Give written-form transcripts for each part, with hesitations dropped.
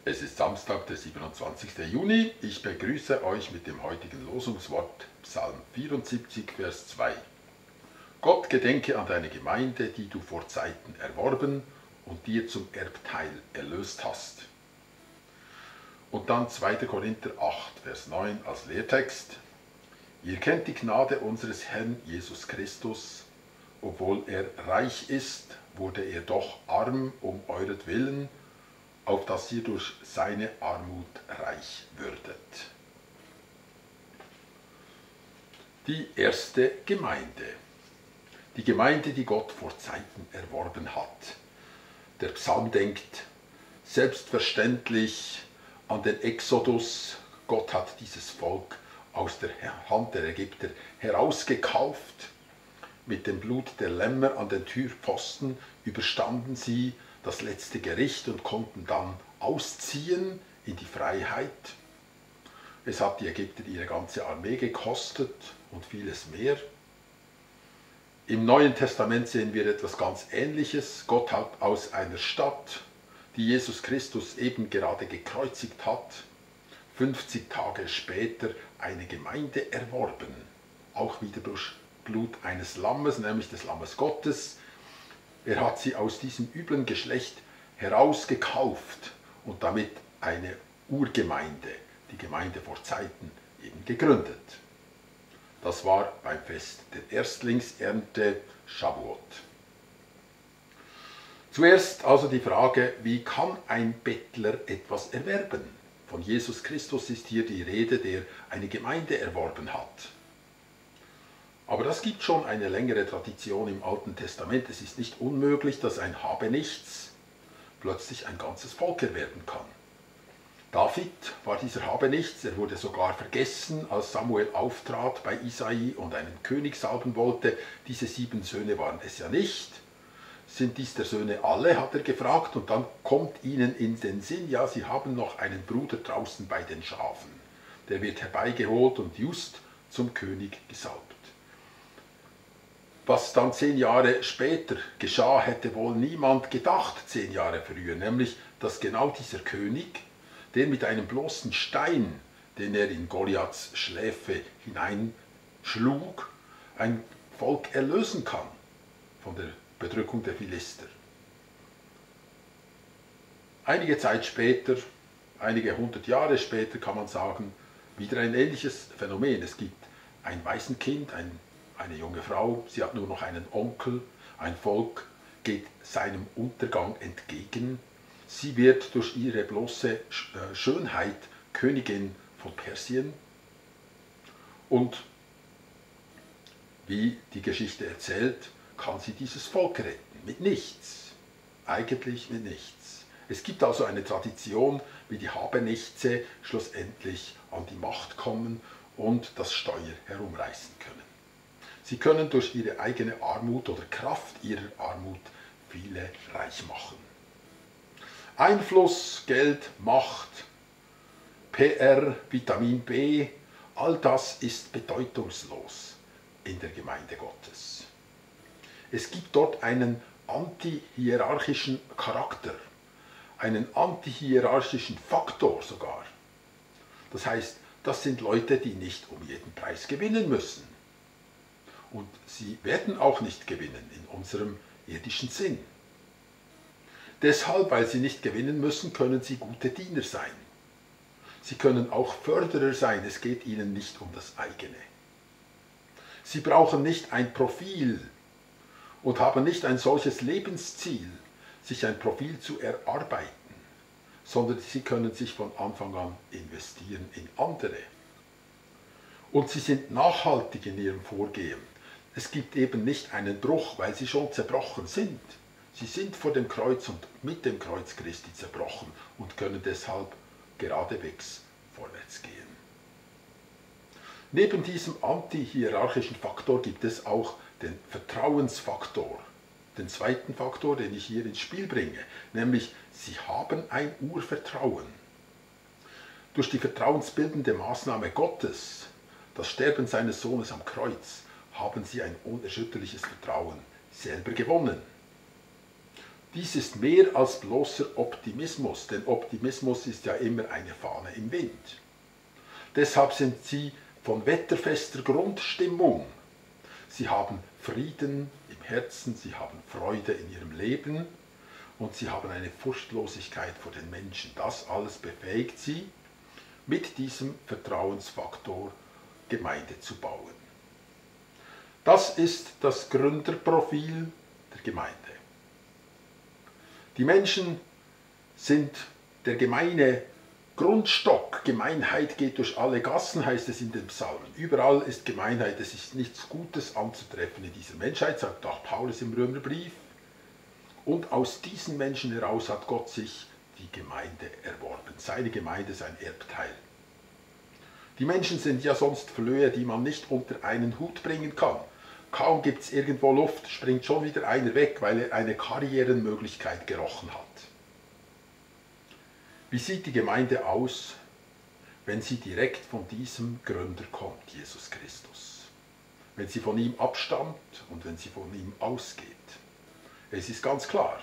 Es ist Samstag, der 27. Juni. Ich begrüße euch mit dem heutigen Losungswort Psalm 74, Vers 2. Gott, gedenke an deine Gemeinde, die du vor Zeiten erworben und dir zum Erbteil erlöst hast. Und dann 2. Korinther 8, Vers 9 als Lehrtext. Ihr kennt die Gnade unseres Herrn Jesus Christus. Obwohl er reich ist, wurde er doch arm um euretwillen, auf dass ihr durch seine Armut reich würdet. Die erste Gemeinde. Die Gemeinde, die Gott vor Zeiten erworben hat. Der Psalm denkt selbstverständlich an den Exodus. Gott hat dieses Volk aus der Hand der Ägypter herausgekauft. Mit dem Blut der Lämmer an den Türpfosten überstanden sie das letzte Gericht und konnten dann ausziehen in die Freiheit. Es hat die Ägypter ihre ganze Armee gekostet und vieles mehr. Im Neuen Testament sehen wir etwas ganz Ähnliches. Gott hat aus einer Stadt, die Jesus Christus eben gerade gekreuzigt hat, 50 Tage später eine Gemeinde erworben. Auch wieder durch Blut eines Lammes, nämlich des Lammes Gottes. Er hat sie aus diesem üblen Geschlecht herausgekauft und damit eine Urgemeinde, die Gemeinde vor Zeiten, eben gegründet. Das war beim Fest der Erstlingsernte Shavuot. Zuerst also die Frage, wie kann ein Bettler etwas erwerben? Von Jesus Christus ist hier die Rede, der eine Gemeinde erworben hat. Aber das gibt schon eine längere Tradition im Alten Testament. Es ist nicht unmöglich, dass ein Habenichts plötzlich ein ganzes Volk erwerben kann. David war dieser Habenichts, er wurde sogar vergessen, als Samuel auftrat bei Isai und einen König salben wollte. Diese 7 Söhne waren es ja nicht. Sind dies der Söhne alle, hat er gefragt, und dann kommt ihnen in den Sinn, ja, sie haben noch einen Bruder draußen bei den Schafen. Der wird herbeigeholt und just zum König gesalbt. Was dann 10 Jahre später geschah, hätte wohl niemand gedacht, 10 Jahre früher, nämlich, dass genau dieser König, der mit einem bloßen Stein, den er in Goliaths Schläfe hineinschlug, ein Volk erlösen kann von der Bedrückung der Philister. Einige Zeit später, einige 100 Jahre später, kann man sagen, wieder ein ähnliches Phänomen. Es gibt ein Waisenkind, eine junge Frau, sie hat nur noch einen Onkel, ein Volk geht seinem Untergang entgegen. Sie wird durch ihre bloße Schönheit Königin von Persien. Und wie die Geschichte erzählt, kann sie dieses Volk retten. Mit nichts. Eigentlich mit nichts. Es gibt also eine Tradition, wie die Habenichtse schlussendlich an die Macht kommen und das Steuer herumreißen können. Sie können durch ihre eigene Armut oder Kraft ihrer Armut viele reich machen. Einfluss, Geld, Macht, PR, Vitamin B, all das ist bedeutungslos in der Gemeinde Gottes. Es gibt dort einen antihierarchischen Charakter, einen antihierarchischen Faktor sogar. Das heißt, das sind Leute, die nicht um jeden Preis gewinnen müssen. Und sie werden auch nicht gewinnen in unserem irdischen Sinn. Deshalb, weil sie nicht gewinnen müssen, können sie gute Diener sein. Sie können auch Förderer sein, es geht ihnen nicht um das eigene. Sie brauchen nicht ein Profil und haben nicht ein solches Lebensziel, sich ein Profil zu erarbeiten, sondern sie können sich von Anfang an investieren in andere. Und sie sind nachhaltig in ihrem Vorgehen. Es gibt eben nicht einen Bruch, weil sie schon zerbrochen sind. Sie sind vor dem Kreuz und mit dem Kreuz Christi zerbrochen und können deshalb geradewegs vorwärts gehen. Neben diesem antihierarchischen Faktor gibt es auch den Vertrauensfaktor, den zweiten Faktor, den ich hier ins Spiel bringe, nämlich sie haben ein Urvertrauen. Durch die vertrauensbildende Maßnahme Gottes, das Sterben seines Sohnes am Kreuz, haben sie ein unerschütterliches Vertrauen selber gewonnen. Dies ist mehr als bloßer Optimismus, denn Optimismus ist ja immer eine Fahne im Wind. Deshalb sind sie von wetterfester Grundstimmung. Sie haben Frieden im Herzen, sie haben Freude in ihrem Leben und sie haben eine Furchtlosigkeit vor den Menschen. Das alles befähigt sie, mit diesem Vertrauensfaktor Gemeinde zu bauen. Das ist das Gründerprofil der Gemeinde. Die Menschen sind der gemeine Grundstock. Gemeinheit geht durch alle Gassen, heißt es in den Psalmen. Überall ist Gemeinheit, es ist nichts Gutes anzutreffen in dieser Menschheit, sagt auch Paulus im Römerbrief. Und aus diesen Menschen heraus hat Gott sich die Gemeinde erworben. Seine Gemeinde, sein Erbteil. Die Menschen sind ja sonst Flöhe, die man nicht unter einen Hut bringen kann. Kaum gibt es irgendwo Luft, springt schon wieder einer weg, weil er eine Karrierenmöglichkeit gerochen hat. Wie sieht die Gemeinde aus, wenn sie direkt von diesem Gründer kommt, Jesus Christus? Wenn sie von ihm abstammt und wenn sie von ihm ausgeht? Es ist ganz klar,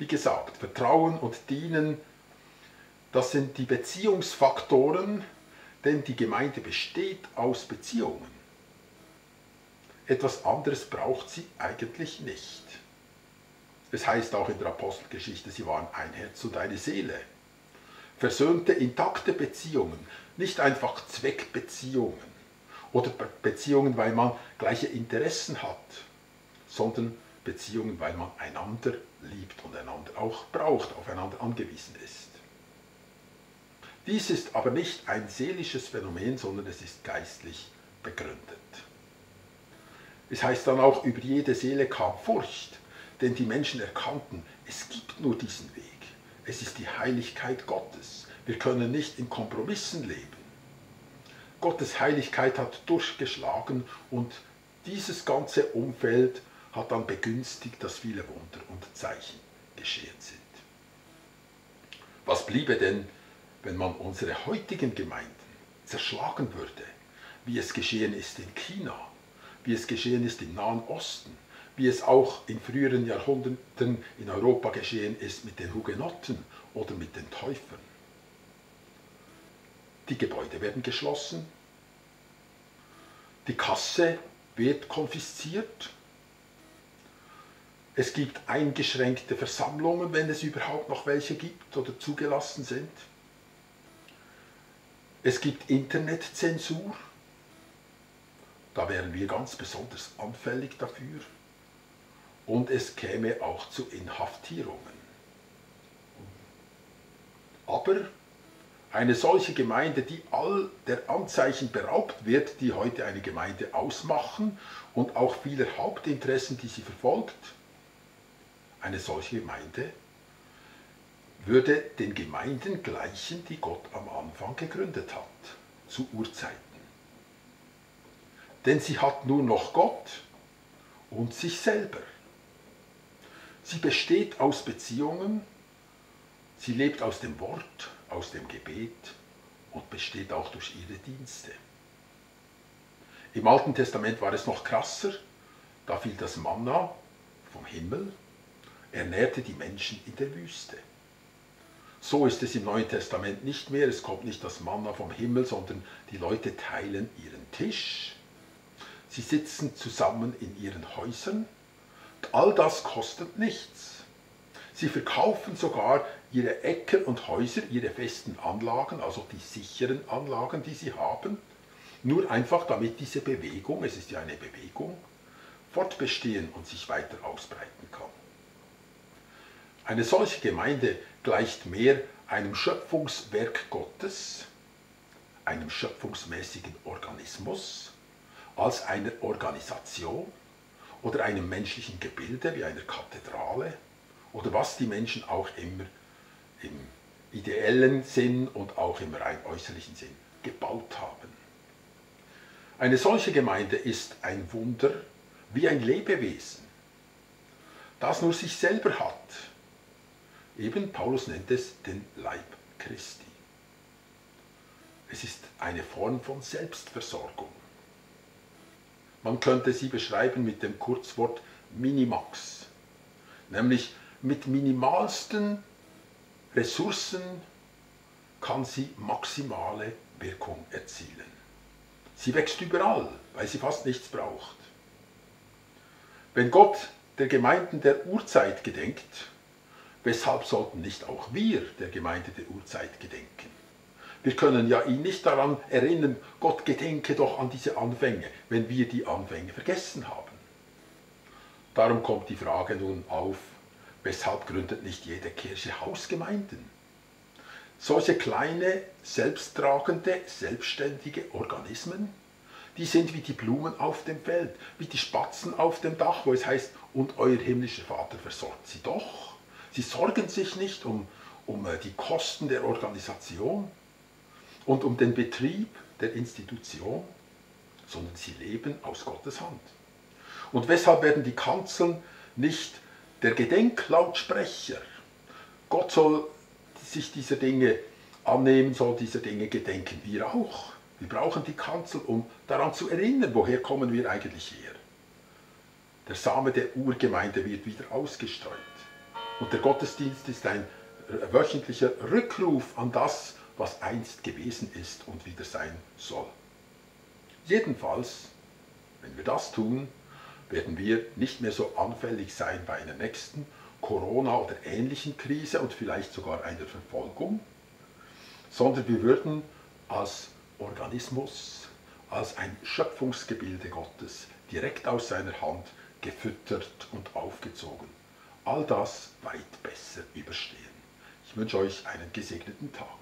wie gesagt, Vertrauen und Dienen, das sind die Beziehungsfaktoren, denn die Gemeinde besteht aus Beziehungen. Etwas anderes braucht sie eigentlich nicht. Es heißt auch in der Apostelgeschichte, sie waren ein Herz und eine Seele. Versöhnte, intakte Beziehungen, nicht einfach Zweckbeziehungen oder Beziehungen, weil man gleiche Interessen hat, sondern Beziehungen, weil man einander liebt und einander auch braucht, aufeinander angewiesen ist. Dies ist aber nicht ein seelisches Phänomen, sondern es ist geistlich begründet. Es heißt dann auch, über jede Seele kam Furcht, denn die Menschen erkannten, es gibt nur diesen Weg. Es ist die Heiligkeit Gottes. Wir können nicht in Kompromissen leben. Gottes Heiligkeit hat durchgeschlagen und dieses ganze Umfeld hat dann begünstigt, dass viele Wunder und Zeichen geschehen sind. Was bliebe denn, wenn man unsere heutigen Gemeinden zerschlagen würde, wie es geschehen ist in China, wie es geschehen ist im Nahen Osten, wie es auch in früheren Jahrhunderten in Europa geschehen ist mit den Hugenotten oder mit den Täufern. Die Gebäude werden geschlossen, die Kasse wird konfisziert, es gibt eingeschränkte Versammlungen, wenn es überhaupt noch welche gibt oder zugelassen sind. Es gibt Internetzensur. Da wären wir ganz besonders anfällig dafür. Und es käme auch zu Inhaftierungen. Aber eine solche Gemeinde, die all der Anzeichen beraubt wird, die heute eine Gemeinde ausmachen und auch vieler Hauptinteressen, die sie verfolgt, eine solche Gemeinde würde den Gemeinden gleichen, die Gott am Anfang gegründet hat, zu Urzeiten. Denn sie hat nur noch Gott und sich selber. Sie besteht aus Beziehungen, sie lebt aus dem Wort, aus dem Gebet und besteht auch durch ihre Dienste. Im Alten Testament war es noch krasser, da fiel das Manna vom Himmel, ernährte die Menschen in der Wüste. So ist es im Neuen Testament nicht mehr, es kommt nicht das Manna vom Himmel, sondern die Leute teilen ihren Tisch. Sie sitzen zusammen in ihren Häusern und all das kostet nichts. Sie verkaufen sogar ihre Äcker und Häuser, ihre festen Anlagen, also die sicheren Anlagen, die sie haben, nur einfach damit diese Bewegung, es ist ja eine Bewegung, fortbestehen und sich weiter ausbreiten kann. Eine solche Gemeinde gleicht mehr einem Schöpfungswerk Gottes, einem schöpfungsmäßigen Organismus, als einer Organisation oder einem menschlichen Gebilde wie einer Kathedrale oder was die Menschen auch immer im ideellen Sinn und auch im rein äußerlichen Sinn gebaut haben. Eine solche Gemeinde ist ein Wunder wie ein Lebewesen, das nur sich selber hat. Eben, Paulus nennt es den Leib Christi. Es ist eine Form von Selbstversorgung. Man könnte sie beschreiben mit dem Kurzwort Minimax, nämlich mit minimalsten Ressourcen kann sie maximale Wirkung erzielen. Sie wächst überall, weil sie fast nichts braucht. Wenn Gott der Gemeinden der Urzeit gedenkt, weshalb sollten nicht auch wir der Gemeinde der Urzeit gedenken? Wir können ja ihn nicht daran erinnern, Gott gedenke doch an diese Anfänge, wenn wir die Anfänge vergessen haben. Darum kommt die Frage nun auf, weshalb gründet nicht jede Kirche Hausgemeinden? Solche kleine, selbsttragende, selbstständige Organismen, die sind wie die Blumen auf dem Feld, wie die Spatzen auf dem Dach, wo es heißt, und euer himmlischer Vater versorgt sie doch. Sie sorgen sich nicht um die Kosten der Organisation und um den Betrieb der Institution, sondern sie leben aus Gottes Hand. Und weshalb werden die Kanzeln nicht der Gedenklautsprecher? Gott soll sich dieser Dinge annehmen, soll dieser Dinge gedenken, wir auch. Wir brauchen die Kanzel, um daran zu erinnern, woher kommen wir eigentlich her. Der Same der Urgemeinde wird wieder ausgestreut. Und der Gottesdienst ist ein wöchentlicher Rückruf an das, was einst gewesen ist und wieder sein soll. Jedenfalls, wenn wir das tun, werden wir nicht mehr so anfällig sein bei einer nächsten Corona- oder ähnlichen Krise und vielleicht sogar einer Verfolgung, sondern wir würden als Organismus, als ein Schöpfungsgebilde Gottes direkt aus seiner Hand gefüttert und aufgezogen. All das weit besser überstehen. Ich wünsche euch einen gesegneten Tag.